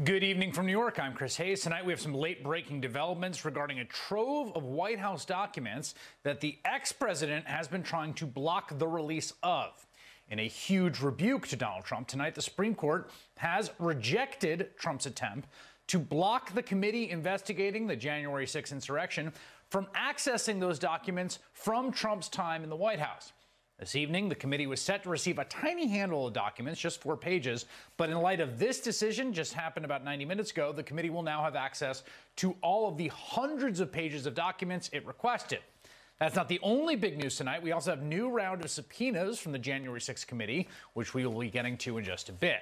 Good evening from New York. I'm Chris Hayes. Tonight we have some late-breaking developments regarding a trove of White House documents that the ex-president has been trying to block the release of. In a huge rebuke to Donald Trump tonight, the Supreme Court has rejected Trump's attempt to block the committee investigating the January 6th insurrection from accessing those documents from Trump's time in the White House. This evening, the committee was set to receive a tiny handful of documents, just 4 pages. But in light of this decision, just happened about 90 minutes ago, the committee will now have access to all of the hundreds of pages of documents it requested. That's not the only big news tonight. We also have a new round of subpoenas from the January 6th committee, which we will be getting to in just a bit.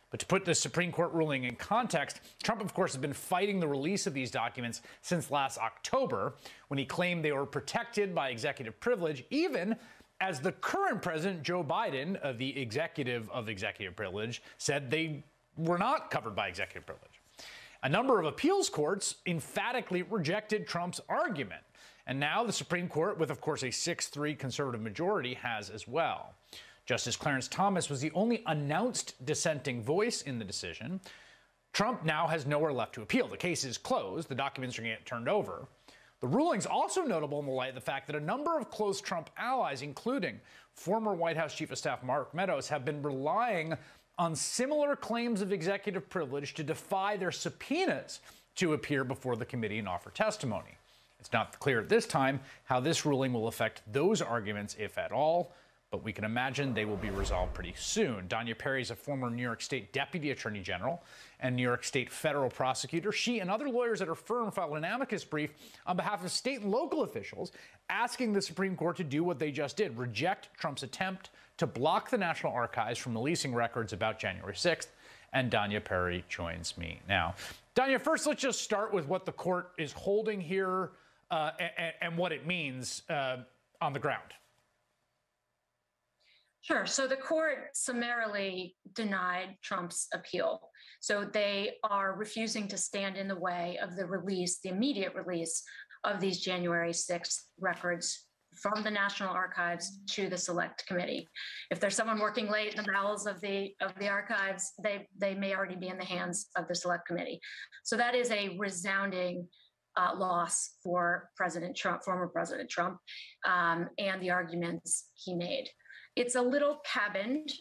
But to put the Supreme Court ruling in context, Trump, of course, has been fighting the release of these documents since last October, when he claimed they were protected by executive privilege, even as the current president, Joe Biden, the executive of executive privilege, said they were not covered by executive privilege. A number of appeals courts emphatically rejected Trump's argument. And now the Supreme Court, with, of course, a 6-3 conservative majority, has as well. Justice Clarence Thomas was the only announced dissenting voice in the decision. Trump now has nowhere left to appeal. The case is closed. The documents are going to get turned over. The ruling's also notable in the light of the fact that a number of close Trump allies, including former White House Chief of Staff Mark Meadows, have been relying on similar claims of executive privilege to defy their subpoenas to appear before the committee and offer testimony. It's not clear at this time how this ruling will affect those arguments, if at all, but we can imagine they will be resolved pretty soon. Danya Perry is a former New York State Deputy Attorney General and New York State federal prosecutor. She and other lawyers at her firm filed an amicus brief on behalf of state and local officials asking the Supreme Court to do what they just did, reject Trump's attempt to block the National Archives from releasing records about January 6th. And Danya Perry joins me now. Danya, first, let's just start with what the court is holding here and what it means on the ground. Sure. So the court summarily denied Trump's appeal. So they are refusing to stand in the way of the release, the immediate release of these January 6th records from the National Archives to the Select Committee. If there's someone working late in the bowels of the archives, they may already be in the hands of the Select Committee. So that is a resounding loss for President Trump, former President Trump, and the arguments he made. It's a little cabined.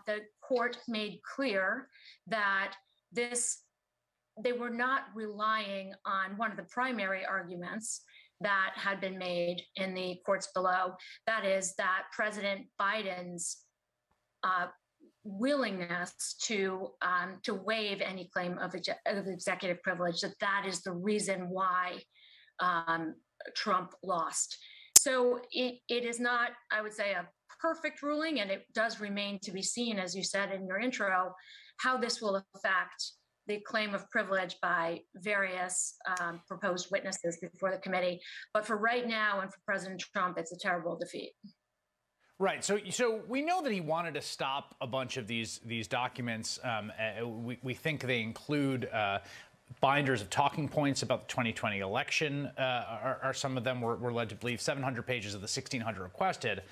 The court made clear that they were not relying on one of the primary arguments that had been made in the courts below. That is that President Biden's willingness to waive any claim of executive privilege, that is the reason why Trump lost. So it is not, I would say, a perfect ruling, and it does remain to be seen, as you said in your intro, how this will affect the claim of privilege by various proposed witnesses before the committee. But for right now and for President Trump, it's a terrible defeat. Right. So we know that he wanted to stop a bunch of these documents. We think they include binders of talking points about the 2020 election. Are some of them were led to believe 700 pages of the 1,600 requested.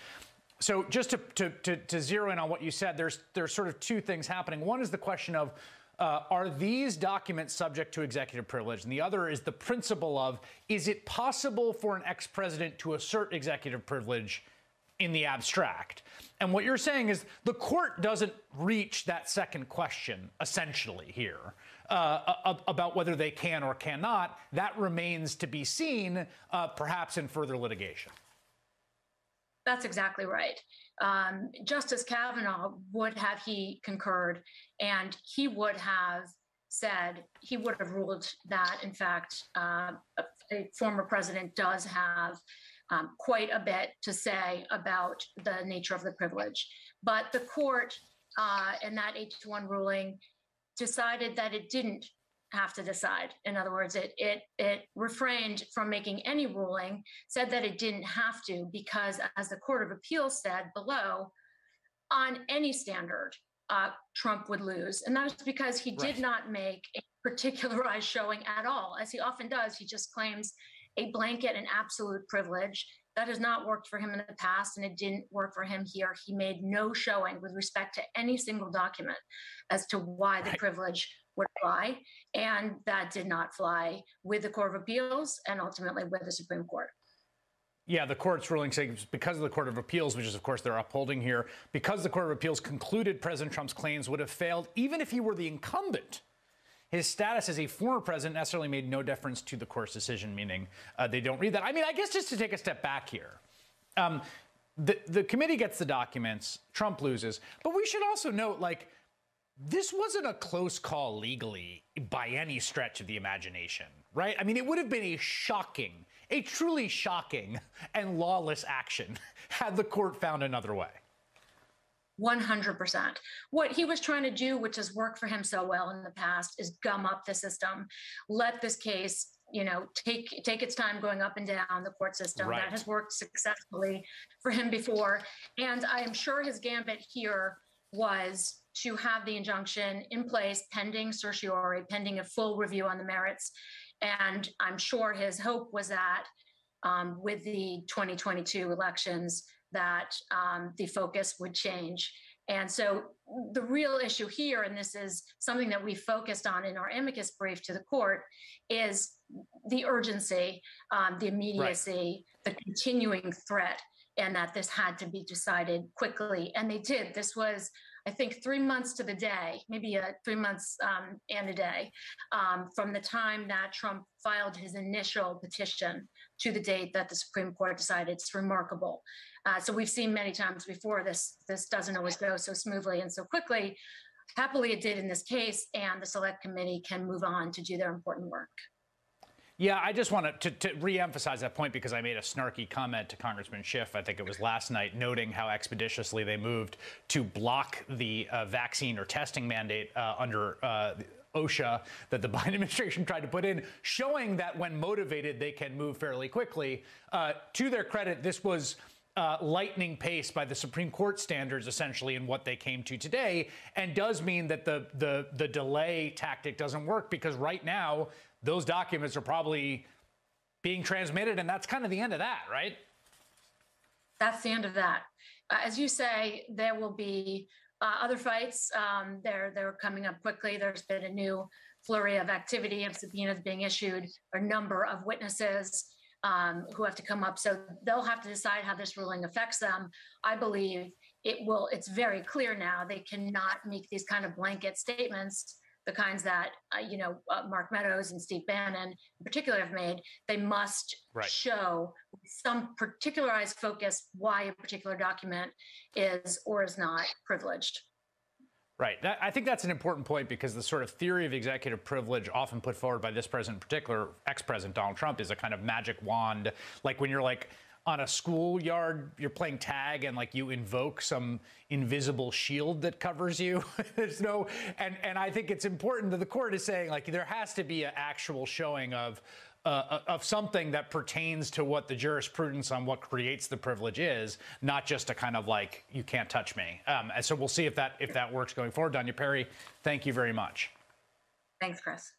So just to zero in on what you said, there's sort of two things happening. One is the question of are these documents subject to executive privilege? And the other is the principle of, is it possible for an ex-president to assert executive privilege in the abstract? And what you're saying is the court doesn't reach that second question, essentially, here, about whether they can or cannot. That remains to be seen, perhaps in further litigation. That's exactly right. Justice Kavanaugh would have he concurred, and he would have said, he would have ruled that, in fact, a former president does have quite a bit to say about the nature of the privilege. But the court, in that 8-1 ruling, decided that it didn't have to decide. In other words, it refrained from making any ruling, said that it didn't have to, because as the Court of Appeals said below, on any standard, Trump would lose. And that was because he did not make a particularized showing at all. As he often does, he just claims a blanket and absolute privilege. That has not worked for him in the past, and it didn't work for him here. He made no showing with respect to any single document as to why the privilege would fly, and that did not fly with the Court of Appeals and ultimately with the Supreme Court. Yeah, the court's ruling says because of the Court of Appeals, which is, of course, they're upholding here, because the Court of Appeals concluded President Trump's claims would have failed even if he were the incumbent. His status as a former president necessarily made no difference to the court's decision, meaning they don't read that. I mean, I guess just to take a step back here, the committee gets the documents, Trump loses, but we should also note, like, this wasn't a close call legally by any stretch of the imagination, right? I mean, it would have been a truly shocking and lawless action had the court found another way. 100%. What he was trying to do, which has worked for him so well in the past, is gum up the system, let this case, take its time going up and down the court system. Right. That has worked successfully for him before. And I am sure his gambit here was to have the injunction in place pending certiorari, pending a full review on the merits. And I'm sure his hope was that with the 2022 elections, that the focus would change. And so the real issue here, and this is something that we focused on in our amicus brief to the court, is the urgency, the immediacy, right, the continuing threat, and that this had to be decided quickly. And they did. This was, I think, 3 months to the day, maybe 3 months and a day, from the time that Trump filed his initial petition to the date that the Supreme Court decided. It's remarkable. So we've seen many times before this doesn't always go so smoothly and so quickly. Happily, it did in this case, and the Select Committee can move on to do their important work. Yeah, I just want to reemphasize that point because I made a snarky comment to Congressman Schiff, I think it was last night, noting how expeditiously they moved to block the vaccine or testing mandate under OSHA that the Biden administration tried to put in, showing that when motivated, they can move fairly quickly. To their credit, this was lightning pace by the Supreme Court standards, essentially, in what they came to today, and does mean that the delay tactic doesn't work, because right now those documents are probably being transmitted, and that's kind of the end of that, right? That's the end of that. As you say, there will be other fights. They're coming up quickly. There's been a new flurry of activity of subpoenas being issued, a number of witnesses who have to come up. So they'll have to decide how this ruling affects them. I believe it's very clear now they cannot make these kind of blanket statements, the kinds that, Mark Meadows and Steve Bannon in particular have made. They must show some particularized focus why a particular document is or is not privileged. Right. I think that's an important point, because the sort of theory of executive privilege often put forward by this president in particular, ex-president Donald Trump, is a kind of magic wand. Like when you're like on a schoolyard, you're playing tag and like you invoke some invisible shield that covers you. There's no, and I think it's important that the court is saying, like, there has to be an actual showing of something that pertains to what the jurisprudence on what creates the privilege is, not just a kind of like, you can't touch me. And so we'll see if that works going forward. Danya Perry, thank you very much. Thanks, Chris.